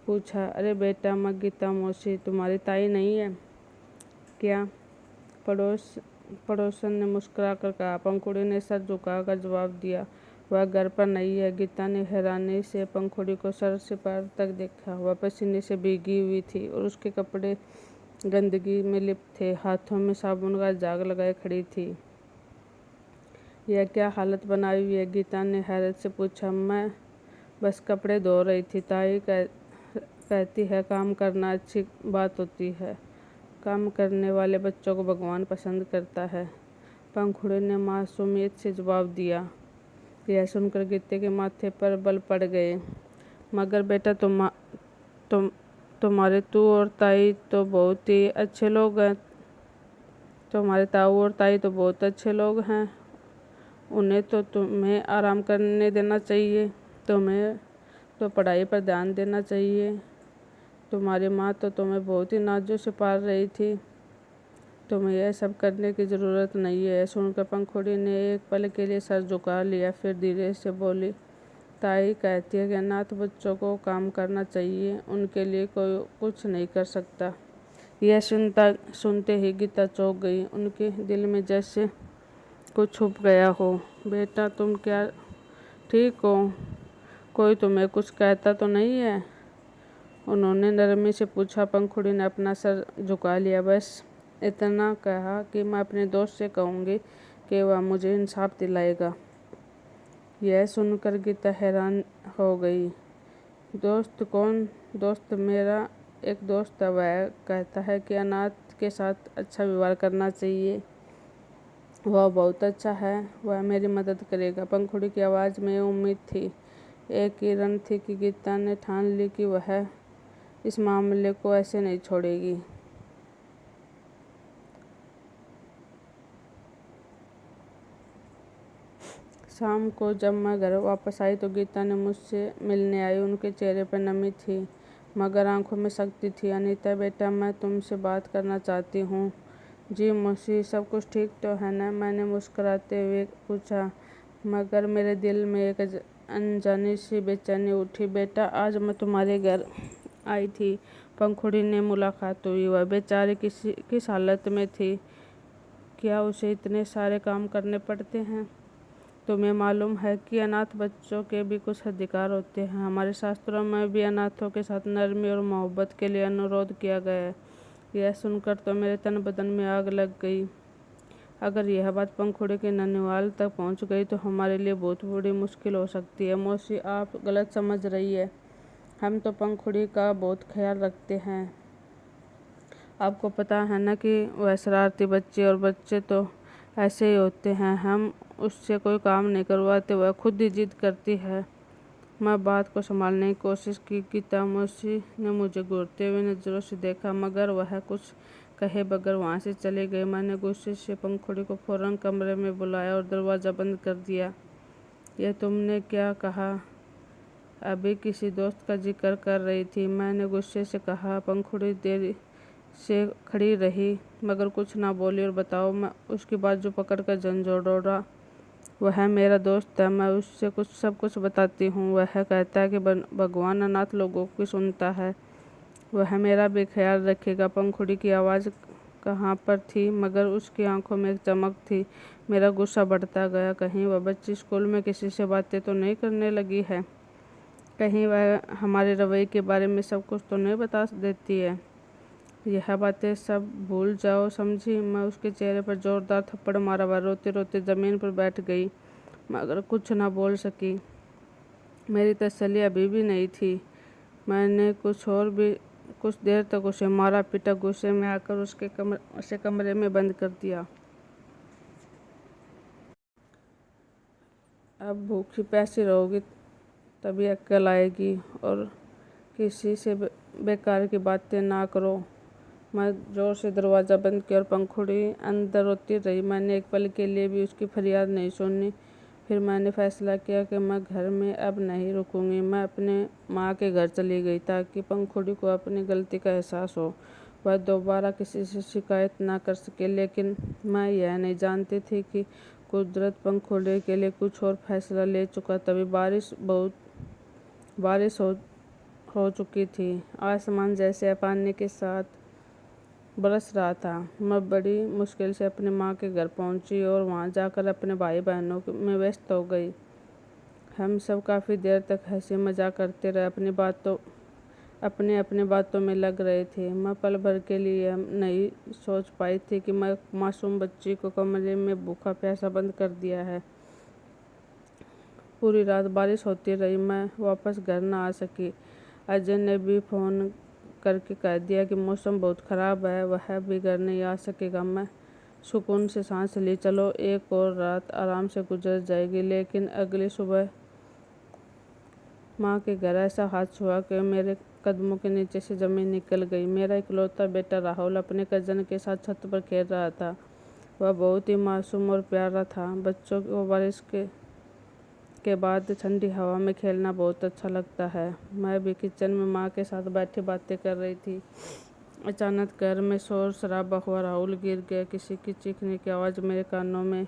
पूछा। अरे बेटा, मैं गीता मौसी, तुम्हारी ताई नहीं है क्या? पड़ोसन ने मुस्कुराकर कहा। पंखुड़ी ने सर झुकाकर जवाब दिया, वह घर पर नहीं है। गीता ने हैरानी से पंखुड़ी को सर से पैर तक देखा। वह पसीने से भीगी हुई थी और उसके कपड़े गंदगी में लिप्त थे। हाथों में साबुन का झाग लगाए खड़ी थी। यह क्या हालत बनाई हुई है? गीता ने हैरत से पूछा। मैं बस कपड़े धो रही थी। ताई कहती है काम करना अच्छी बात होती है। काम करने वाले बच्चों को भगवान पसंद करता है। पंखुड़ी ने मासूमियत से जवाब दिया। यह सुनकर गीते के माथे पर बल पड़ गए। मगर बेटा, तुम्हारे तू और ताई तो बहुत ही अच्छे लोग हैं। तुम्हारे ताऊ और ताई तो बहुत अच्छे लोग हैं। उन्हें तो तुम्हें आराम करने देना चाहिए। तुम्हें तो पढ़ाई पर ध्यान देना चाहिए। तुम्हारी माँ तो तुम्हें बहुत ही नाजुक से पाल रही थी। तुम्हें यह सब करने की ज़रूरत नहीं है। सुनकर पंखुड़ी ने एक पल के लिए सर झुका लिया, फिर धीरे से बोली, ताई कहती है कि अनाथ बच्चों को काम करना चाहिए, उनके लिए कोई कुछ नहीं कर सकता। यह सुनते ही गीता चौंक गई। उनके दिल में जैसे कुछ छुप गया हो। बेटा, तुम क्या ठीक हो? कोई तुम्हें कुछ कहता तो नहीं है? उन्होंने नरमी से पूछा। पंखुड़ी ने अपना सर झुका लिया। बस इतना कहा कि मैं अपने दोस्त से कहूँगी कि वह मुझे इंसाफ दिलाएगा। यह सुनकर गीता हैरान हो गई। दोस्त? कौन दोस्त? मेरा एक दोस्त है, वह कहता है कि अनाथ के साथ अच्छा व्यवहार करना चाहिए। वह बहुत अच्छा है, वह मेरी मदद करेगा। पंखुड़ी की आवाज़ में उम्मीद थी, एक किरण थी कि गीता ने ठान ली कि वह इस मामले को ऐसे नहीं छोड़ेगी। शाम को जब मैं घर वापस आई तो गीता ने मुझसे मिलने आई। उनके चेहरे पर नमी थी मगर आंखों में शक्ति थी। अनीता बेटा, मैं तुमसे बात करना चाहती हूँ। जी मौसी, सब कुछ ठीक तो है ना? मैंने मुस्कुराते हुए पूछा, मगर मेरे दिल में एक अनजानी सी बेचैनी उठी। बेटा, आज मैं तुम्हारे घर आई थी। पंखुड़ी ने मुलाकात हुई। वह बेचारी किस हालत में थी? क्या उसे इतने सारे काम करने पड़ते हैं? तुम्हें मालूम है कि अनाथ बच्चों के भी कुछ अधिकार होते हैं। हमारे शास्त्रों में भी अनाथों के साथ नरमी और मोहब्बत के लिए अनुरोध किया गया है। यह सुनकर तो मेरे तन बदन में आग लग गई। अगर यह बात पंखुड़ी के ननिहाल तक पहुंच गई तो हमारे लिए बहुत बड़ी मुश्किल हो सकती है। मौसी, आप गलत समझ रही है। हम तो पंखुड़ी का बहुत ख्याल रखते हैं। आपको पता है ना कि वह शरारती बच्चे तो ऐसे ही होते हैं। हम उससे कोई काम नहीं करवाते, वह खुद ही जिद करती है। मैं बात को संभालने की कोशिश की। गीता मौसी ने मुझे घूरते हुए नज़रों से देखा, मगर वह कुछ कहे बगैर वहाँ से चले गए। मैंने गुस्से से पंखुड़ी को फौरन कमरे में बुलाया और दरवाज़ा बंद कर दिया। यह तुमने क्या कहा? अभी किसी दोस्त का जिक्र कर रही थी, मैंने गुस्से से कहा। पंखुड़ी देर से खड़ी रही मगर कुछ ना बोली। और बताओ? मैं उसकी बाजू पकड़कर झंझोड़ा। वह मेरा दोस्त है, मैं उससे सब कुछ बताती हूँ। वह कहता है कि भगवान अनाथ लोगों की सुनता है, वह मेरा भी ख्याल रखेगा। पंखुड़ी की आवाज़ कहाँ पर थी मगर उसकी आंखों में एक चमक थी। मेरा गुस्सा बढ़ता गया। कहीं वह बच्ची स्कूल में किसी से बातें तो नहीं करने लगी है? कहीं वह हमारे रवैये के बारे में सब कुछ तो नहीं बता देती है? यह बातें सब भूल जाओ, समझी? मैं उसके चेहरे पर जोरदार थप्पड़ मारा। वह रोते रोते ज़मीन पर बैठ गई मगर कुछ ना बोल सकी। मेरी तसल्ली अभी भी नहीं थी। मैंने कुछ देर तक उसे मारा पीटा। गुस्से में आकर उसे कमरे में बंद कर दिया। अब भूखी प्यासी रहोगी तभी अक्ल आएगी। और किसी से बेकार की बातें ना करो। मैं जोर से दरवाज़ा बंद किया और पंखुड़ी अंदर रोती रही। मैंने एक पल के लिए भी उसकी फरियाद नहीं सुनी। फिर मैंने फैसला किया कि मैं घर में अब नहीं रुकूंगी। मैं अपने माँ के घर चली गई ताकि पंखुड़ी को अपनी गलती का एहसास हो, वह दोबारा किसी से शिकायत ना कर सके। लेकिन मैं यह नहीं जानती थी कि कुदरत पंखुड़ी के लिए कुछ और फैसला ले चुका। तभी बारिश हो चुकी थी। आसमान जैसे पानी के साथ बरस रहा था। मैं बड़ी मुश्किल से अपनी माँ के घर पहुँची और वहाँ जाकर अपने भाई बहनों में व्यस्त हो गई। हम सब काफ़ी देर तक हंसी मजाक करते रहे, अपनी बातों में लग रहे थे। मैं पल भर के लिए नहीं सोच पाई थी कि मैं मासूम बच्ची को कमरे में भूखा प्यासा बंद कर दिया है। पूरी रात बारिश होती रही। मैं वापस घर ना आ सकी। अजय ने भी फ़ोन करके कह दिया कि मौसम बहुत ख़राब है, वह भी घर नहीं आ सकेगा। मैं सुकून से सांस ली। चलो, एक और रात आराम से गुजर जाएगी। लेकिन अगली सुबह माँ के घर ऐसा हादसा हुआ कि मेरे कदमों के नीचे से ज़मीन निकल गई। मेरा इकलौता बेटा राहुल अपने कज़न के साथ छत पर खेल रहा था। वह बहुत ही मासूम और प्यारा था। बच्चों को बारिश के बाद ठंडी हवा में खेलना बहुत अच्छा लगता है। मैं भी किचन में माँ के साथ बैठी बातें कर रही थी। अचानक घर में शोर शराबा हुआ। राहुल गिर गया। किसी की चीखने की आवाज़ मेरे कानों में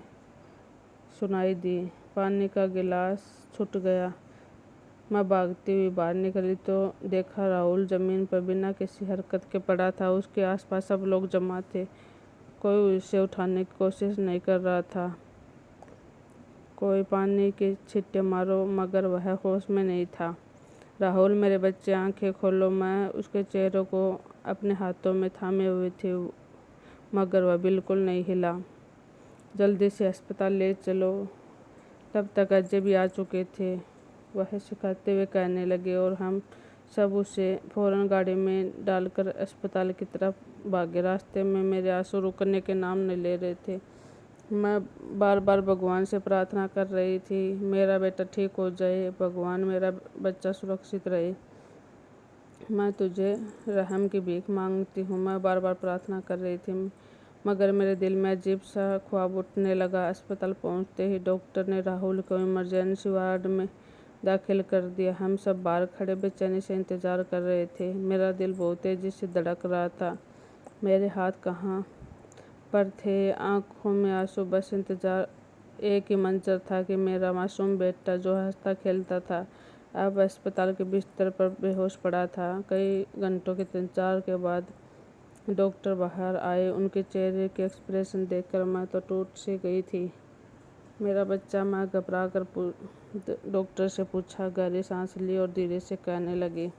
सुनाई दी। पानी का गिलास छूट गया। मैं भागती हुई बाहर निकली तो देखा राहुल ज़मीन पर बिना किसी हरकत के पड़ा था। उसके आसपास सब लोग जमा थे। कोई उसे उठाने की कोशिश नहीं कर रहा था, कोई पानी के छिट्टे मारो, मगर वह होश में नहीं था। राहुल, मेरे बच्चे, आंखें खोलो। मैं उसके चेहरे को अपने हाथों में थामे हुए थे मगर वह बिल्कुल नहीं हिला। जल्दी से अस्पताल ले चलो। तब तक अजय भी आ चुके थे। वह सिखाते हुए कहने लगे और हम सब उसे फौरन गाड़ी में डालकर अस्पताल की तरफ भागे। रास्ते में मेरे आंसू रुकने के नाम नहीं ले रहे थे। मैं बार बार भगवान से प्रार्थना कर रही थी, मेरा बेटा ठीक हो जाए, भगवान मेरा बच्चा सुरक्षित रहे। मैं तुझे रहम की भीख मांगती हूँ, मैं बार बार प्रार्थना कर रही थी। मगर मेरे दिल में अजीब सा ख्वाब उठने लगा। अस्पताल पहुँचते ही डॉक्टर ने राहुल को इमरजेंसी वार्ड में दाखिल कर दिया। हम सब बाहर खड़े बेचैनी से इंतज़ार कर रहे थे। मेरा दिल बहुत तेज़ी से धड़क रहा था। मेरे हाथ कहाँ पर थे, आंखों में आंसू, बस इंतज़ार। एक ही मंजर था कि मेरा मासूम बेटा जो हंसता खेलता था अब अस्पताल के बिस्तर पर बेहोश पड़ा था। कई घंटों के इंतजार के बाद डॉक्टर बाहर आए। उनके चेहरे के एक्सप्रेशन देखकर मैं तो टूट सी गई थी। मेरा बच्चा, मैं घबरा कर डॉक्टर से पूछा। गहरी सांस ली और धीरे से कहने लगी,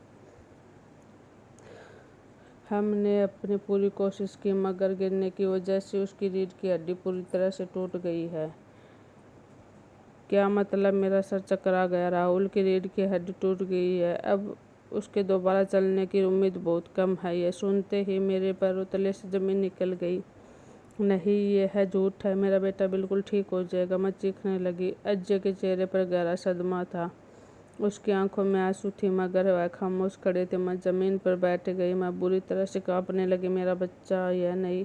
हमने अपनी पूरी कोशिश की मगर गिरने की वजह से उसकी रीढ़ की हड्डी पूरी तरह से टूट गई है। क्या मतलब? मेरा सर चकरा गया। राहुल की रीढ़ की हड्डी टूट गई है, अब उसके दोबारा चलने की उम्मीद बहुत कम है। यह सुनते ही मेरे पैरों तले से ज़मीन निकल गई। नहीं, यह है झूठ है, मेरा बेटा बिल्कुल ठीक हो जाएगा। मैं चीखने लगी। अजय के चेहरे पर गहरा सदमा था, उसकी आंखों में आंसू थी मगर वह खामोश खड़े थे। मैं ज़मीन पर बैठ गई, मैं बुरी तरह से कांपने लगी। मेरा बच्चा, यह नहीं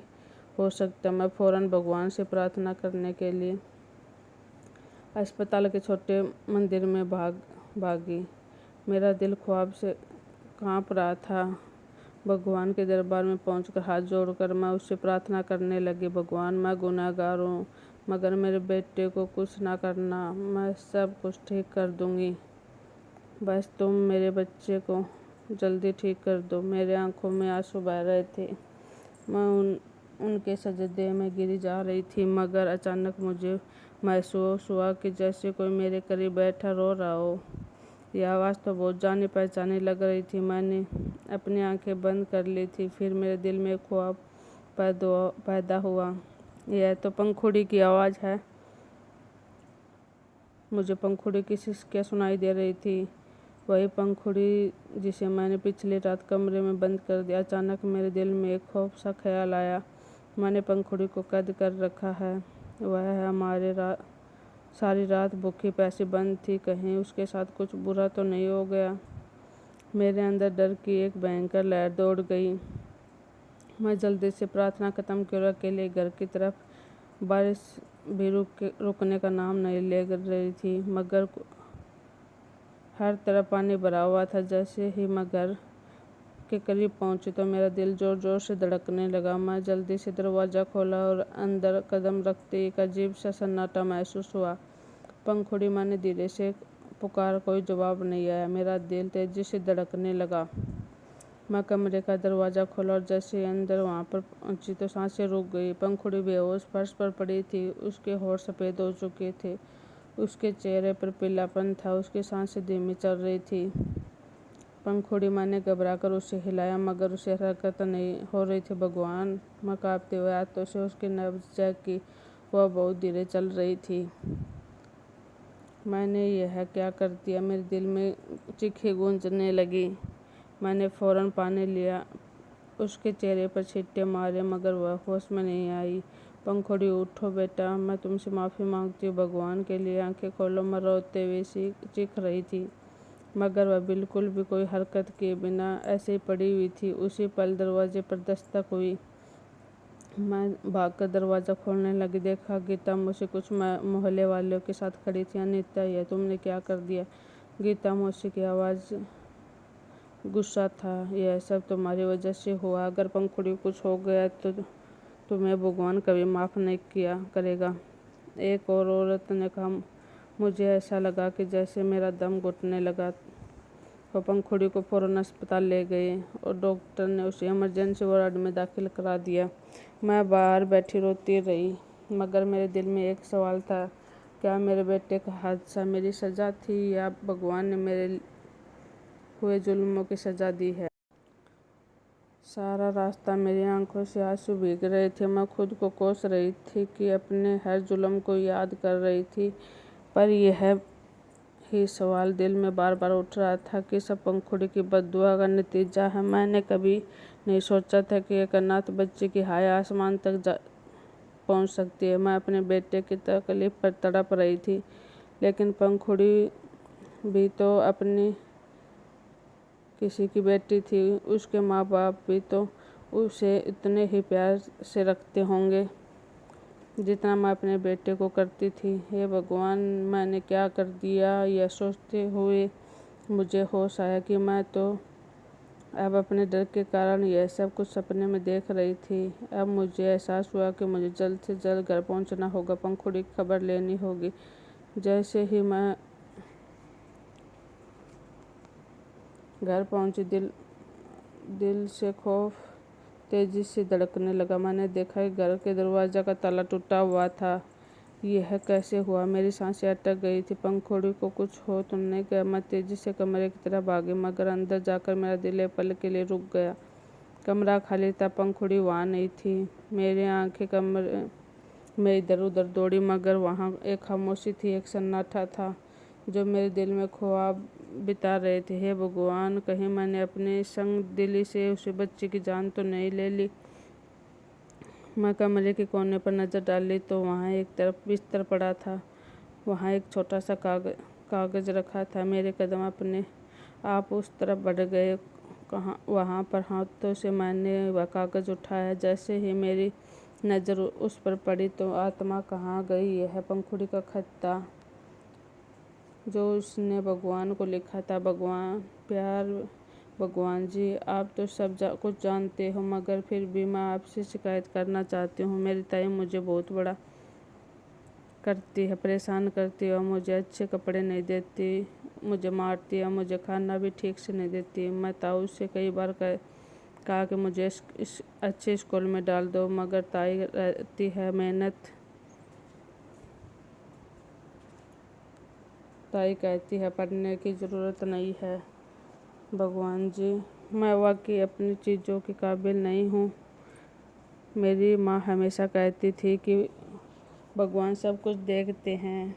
हो सकता। मैं फ़ौरन भगवान से प्रार्थना करने के लिए अस्पताल के छोटे मंदिर में भागी। मेरा दिल ख्वाब से कांप रहा था। भगवान के दरबार में पहुंचकर हाथ जोड़कर मैं उससे प्रार्थना करने लगी। भगवान, मैं गुनहगार हूँ मगर मेरे बेटे को कुछ ना करना, मैं सब कुछ ठीक कर दूंगी। बस तुम मेरे बच्चे को जल्दी ठीक कर दो। मेरे आंखों में आंसू बह रहे थे। मैं उनके सजदे में गिरी जा रही थी मगर अचानक मुझे महसूस हुआ कि जैसे कोई मेरे करीब बैठा रो रहा हो। यह आवाज़ तो बहुत जानी पहचानी लग रही थी। मैंने अपनी आंखें बंद कर ली थी। फिर मेरे दिल में ख्वाब पैदा हुआ। यह तो पंखुड़ी की आवाज़ है। मुझे पंखुड़ी की सिसकियाँ सुनाई दे रही थी, वही पंखुड़ी जिसे मैंने पिछली रात कमरे में बंद कर दिया। अचानक मेरे दिल में एक खौफ सा ख्याल आया। मैंने पंखुड़ी को कैद कर रखा है। वह सारी रात भूखी प्यासी बंद थी, कहीं उसके साथ कुछ बुरा तो नहीं हो गया। मेरे अंदर डर की एक भयंकर लहर दौड़ गई। मैं जल्दी से प्रार्थना खत्म की और अकेले घर की तरफ। बारिश भी रुकने का नाम नहीं ले रही थी मगर हर तरफ पानी भरा हुआ था। जैसे ही मैं घर के करीब पहुंची तो मेरा दिल जोर जोर से धड़कने लगा। मैं जल्दी से दरवाज़ा खोला और अंदर कदम रखते एक अजीब सा सन्नाटा महसूस हुआ। पंखुड़ी, मैंने धीरे से पुकार, कोई जवाब नहीं आया। मेरा दिल तेजी से धड़कने लगा। मैं कमरे का दरवाज़ा खोला और जैसे ही अंदर वहाँ पर पहुंची तो सांसें रुक गई। पंखुड़ी बेहोश फर्श पर पड़ी थी, उसके होंठ सफ़ेद हो चुके थे, उसके चेहरे पर पीलापन था, उसकी सांसें धीमी चल रही थी। पंखुड़ी, मैंने घबराकर उसे हिलाया मगर उसे हरकत नहीं हो रही थी। भगवान, मैं कांपते हुए हाथों से उसकी नब्ज़ चेक की, वह बहुत धीरे चल रही थी। मैंने यह क्या कर दिया? मेरे दिल में चीखें गूंजने लगी। मैंने फ़ौरन पानी लिया, उसके चेहरे पर छींटे मारे मगर वह होश में नहीं आई। पंखुड़ी, उठो बेटा, मैं तुमसे माफ़ी मांगती हूँ, भगवान के लिए आंखें खोलो। मैं रोते हुए चीख रही थी मगर वह बिल्कुल भी कोई हरकत किए बिना ऐसे ही पड़ी हुई थी। उसी पल दरवाजे पर दस्तक हुई। मैं भागकर दरवाज़ा खोलने लगी। देखा गीता मौसी कुछ मोहल्ले वालों के साथ खड़ी थी। अनीता, यह तुमने क्या कर दिया? गीता मौसी की आवाज़ गुस्सा था। यह सब तुम्हारी वजह से हुआ। अगर पंखुड़ी कुछ हो गया तो तुम्हें भगवान कभी माफ़ नहीं किया करेगा, एक और औरत ने कहा। मुझे ऐसा लगा कि जैसे मेरा दम घुटने लगा। वो पंखुड़ी को फ़ौरन अस्पताल ले गए और डॉक्टर ने उसे इमरजेंसी वार्ड में दाखिल करा दिया। मैं बाहर बैठी रोती रही मगर मेरे दिल में एक सवाल था, क्या मेरे बेटे का हादसा मेरी सज़ा थी या भगवान ने मेरे हुए जुल्मों की सज़ा दी है? सारा रास्ता मेरी आंखों से आंसू भीग रहे थे। मैं खुद को कोस रही थी कि अपने हर जुल्म को याद कर रही थी, पर यह ही सवाल दिल में बार बार उठ रहा था कि सब पंखुड़ी की बद्दुआ का नतीजा है। मैंने कभी नहीं सोचा था कि एक अनाथ बच्चे की हाय आसमान तक पहुंच सकती है। मैं अपने बेटे की तकलीफ पर तड़प रही थी, लेकिन पंखुड़ी भी तो अपनी किसी की बेटी थी। उसके माँ बाप भी तो उसे इतने ही प्यार से रखते होंगे जितना मैं अपने बेटे को करती थी। हे भगवान, मैंने क्या कर दिया? यह सोचते हुए मुझे होश आया कि मैं तो अब अपने डर के कारण यह सब कुछ सपने में देख रही थी। अब मुझे एहसास हुआ कि मुझे जल्द से जल्द घर पहुंचना होगा, पंखुड़ी की खबर लेनी होगी। जैसे ही मैं घर पहुंची, दिल से खौफ तेजी से धड़कने लगा। मैंने देखा कि घर के दरवाजा का ताला टूटा हुआ था। यह कैसे हुआ? मेरी सांसें अटक गई थी। पंखुड़ी को कुछ हो तो नहीं गया? मैं तेजी से कमरे की तरफ भागी, मगर अंदर जाकर मेरा दिल एक पल के लिए रुक गया। कमरा खाली था, पंखुड़ी वहाँ नहीं थी। मेरी आंखें कमरे में इधर उधर दौड़ी, मगर वहाँ एक खामोशी थी, एक सन्नाटा था जो मेरे दिल में ख्वाब बिता रहे थे। हे भगवान, कहीं मैंने अपनी संग दिली से उस बच्ची की जान तो नहीं ले ली? मैं कमरे के कोने पर नजर डाली तो वहाँ एक तरफ बिस्तर पड़ा था, वहाँ एक छोटा सा कागज रखा था। मेरे कदम अपने आप उस तरफ बढ़ गए। वहाँ पर हाथों से मैंने वह कागज उठाया। जैसे ही मेरी नज़र उस पर पड़ी तो आत्मा कहाँ गई? यह पंखुड़ी का खत था जो उसने भगवान को लिखा था। भगवान प्यार, भगवान जी, आप तो सब कुछ जानते हो, मगर फिर भी मैं आपसे शिकायत करना चाहती हूँ। मेरी ताई मुझे बहुत बड़ा करती है, परेशान करती है और मुझे अच्छे कपड़े नहीं देती, मुझे मारती है, मुझे खाना भी ठीक से नहीं देती। मैं ताऊ से कई बार कहा कि मुझे इस अच्छे स्कूल में डाल दो, मगर ताई रहती है ताई कहती है पढ़ने की ज़रूरत नहीं है। भगवान जी, मैं वाकई अपनी चीज़ों के काबिल नहीं हूँ। मेरी माँ हमेशा कहती थी कि भगवान सब कुछ देखते हैं,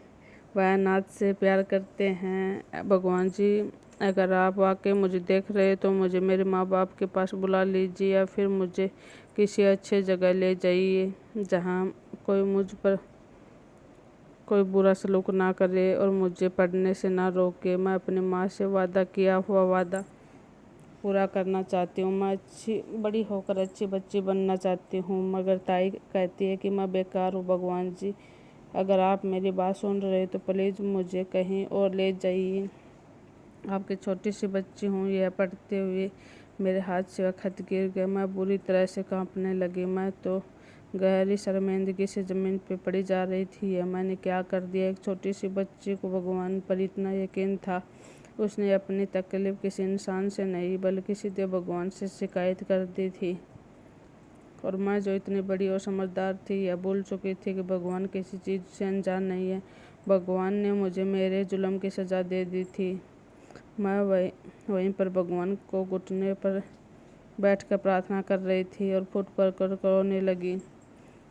वह नाथ से प्यार करते हैं। भगवान जी, अगर आप वाकई मुझे देख रहे तो मुझे मेरे माँ बाप के पास बुला लीजिए, या फिर मुझे किसी अच्छे जगह ले जाइए जहाँ कोई मुझ पर कोई बुरा सलूक ना करे और मुझे पढ़ने से ना रोके। मैं अपनी माँ से वादा किया हुआ वादा पूरा करना चाहती हूँ। मैं बड़ी होकर अच्छी बच्ची बनना चाहती हूँ, मगर ताई कहती है कि मैं बेकार हूँ। भगवान जी, अगर आप मेरी बात सुन रहे तो प्लीज़ मुझे कहीं और ले जाइए। आपकी छोटी सी बच्ची हूँ। यह पढ़ते हुए मेरे हाथ से वह खत गिर गया। मैं बुरी तरह से कांपने लगी। मैं तो गहरी शर्मिंदगी से ज़मीन पर पड़ी जा रही थी। यह मैंने क्या कर दिया? एक छोटी सी बच्ची को भगवान पर इतना यकीन था। उसने अपनी तकलीफ किसी इंसान से नहीं बल्कि सीधे भगवान से शिकायत कर दी थी। और मैं जो इतनी बड़ी और समझदार थी, यह भूल चुकी थी कि भगवान किसी चीज़ से अनजान नहीं है। भगवान ने मुझे मेरे जुल्म की सज़ा दे दी थी। मैं वहीं पर भगवान को घुटने पर बैठकर प्रार्थना कर रही थी और फुट पर कर रोने लगी।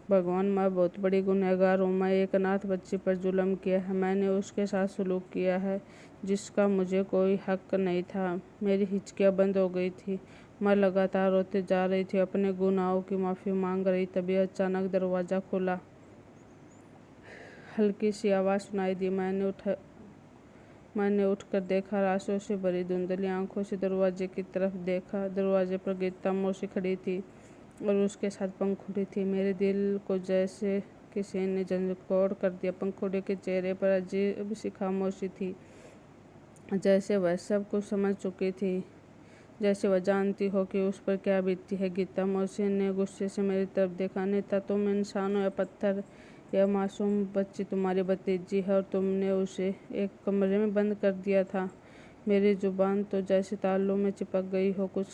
भगवान, मैं बहुत बड़ी गुनहगार हूँ। मैं एक अनाथ बच्ची पर जुल्म किया है। मैंने उसके साथ सलूक किया है जिसका मुझे कोई हक नहीं था। मेरी हिचकियाँ बंद हो गई थी। मैं लगातार रोते जा रही थी, अपने गुनाहों की माफ़ी मांग रही। तभी अचानक दरवाज़ा खुला। हल्की सी आवाज़ सुनाई दी। मैंने उठकर देखा। आंसुओं से भरी धुंधली आंखों से दरवाजे की तरफ देखा। दरवाजे पर गीता मौसी खड़ी थी और उसके साथ पंखुड़ी थी। मेरे दिल को जैसे किसी ने झंझोड़ कर दिया। पंखुड़ी के चेहरे पर अजीब सी खामोशी थी, जैसे वह सब कुछ समझ चुकी थी, जैसे वह जानती हो कि उस पर क्या बीतती है। गीता मौसी ने गुस्से से मेरी तरफ देखा। नहीं था, तुम इंसान हो या पत्थर? यह मासूम बच्ची तुम्हारी भतीजी है और तुमने उसे एक कमरे में बंद कर दिया था। मेरी जुबान तो जैसे तालू में चिपक गई हो, कुछ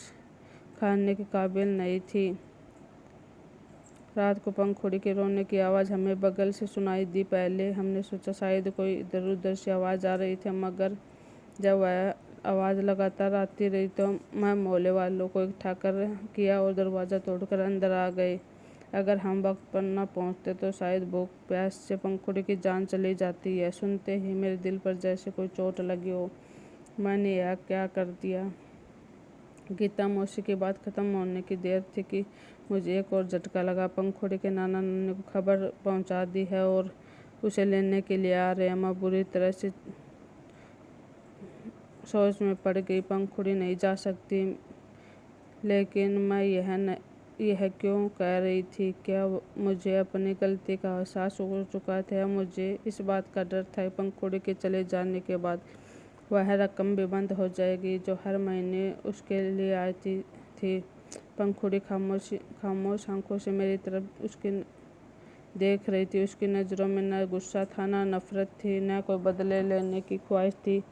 खाने के काबिल नहीं थी। रात को पंखुड़ी के रोने की आवाज़ हमें बगल से सुनाई दी। पहले हमने सोचा शायद कोई इधर उधर से आवाज़ आ रही थी, मगर जब वह आवाज़ लगातार आती रही तो मैं मोहल्ले वालों को इकट्ठा किया और दरवाज़ा तोड़कर अंदर आ गए। अगर हम वक्त पर न पहुंचते तो शायद भूख प्यास से पंखुड़ी की जान चली जाती है। सुनते ही मेरे दिल पर जैसे कोई चोट लगी हो। मैंने यह क्या कर दिया? गीता मौसी की बात खत्म होने की देर थी कि मुझे एक और झटका लगा। पंखुड़ी के नाना नानी को खबर पहुंचा दी है और उसे लेने के लिए आ रहे हैं। मैं बुरी तरह से सोच में पड़ गई। पंखुड़ी नहीं जा सकती, लेकिन मैं यह क्यों कह रही थी? क्या मुझे अपनी गलती का एहसास हो चुका था? मुझे इस बात का डर था पंखुड़ी के चले जाने के बाद वह रकम भी बंद हो जाएगी जो हर महीने उसके लिए आती थी। पंखुड़ी खामोश आंखों से मेरी तरफ उसकी देख रही थी। उसकी नज़रों में न गुस्सा था, न नफरत थी, न कोई बदले लेने की ख्वाहिश थी।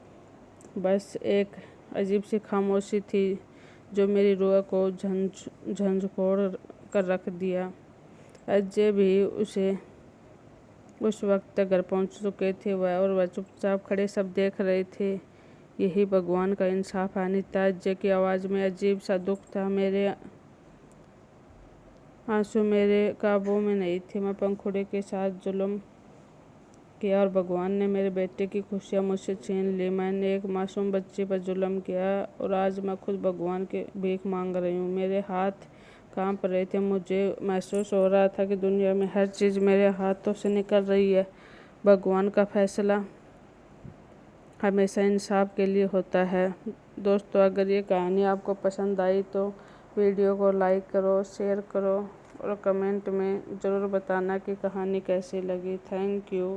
बस एक अजीब सी खामोशी थी जो मेरी रूह को झंझोड़ कर रख दिया। अजय भी उस वक्त तक घर पहुंच चुके थे और वह चुपचाप खड़े सब देख रहे थे। यही भगवान का इंसाफ है अनीता। अजय की आवाज़ में अजीब सा दुख था। मेरे आंसू मेरे काबू में नहीं थे। मैं पंखुड़ी के साथ जुल्म किया और भगवान ने मेरे बेटे की खुशियाँ मुझसे छीन ली। मैंने एक मासूम बच्ची पर जुल्म किया और आज मैं खुद भगवान की भीख मांग रही हूँ। मेरे हाथ कांप रहे थे। मुझे महसूस हो रहा था कि दुनिया में हर चीज़ मेरे हाथों से निकल रही है। भगवान का फैसला हमेशा इंसाफ के लिए होता है। दोस्तों, अगर ये कहानी आपको पसंद आई तो वीडियो को लाइक करो, शेयर करो और कमेंट में ज़रूर बताना कि कहानी कैसी लगी। Thank you.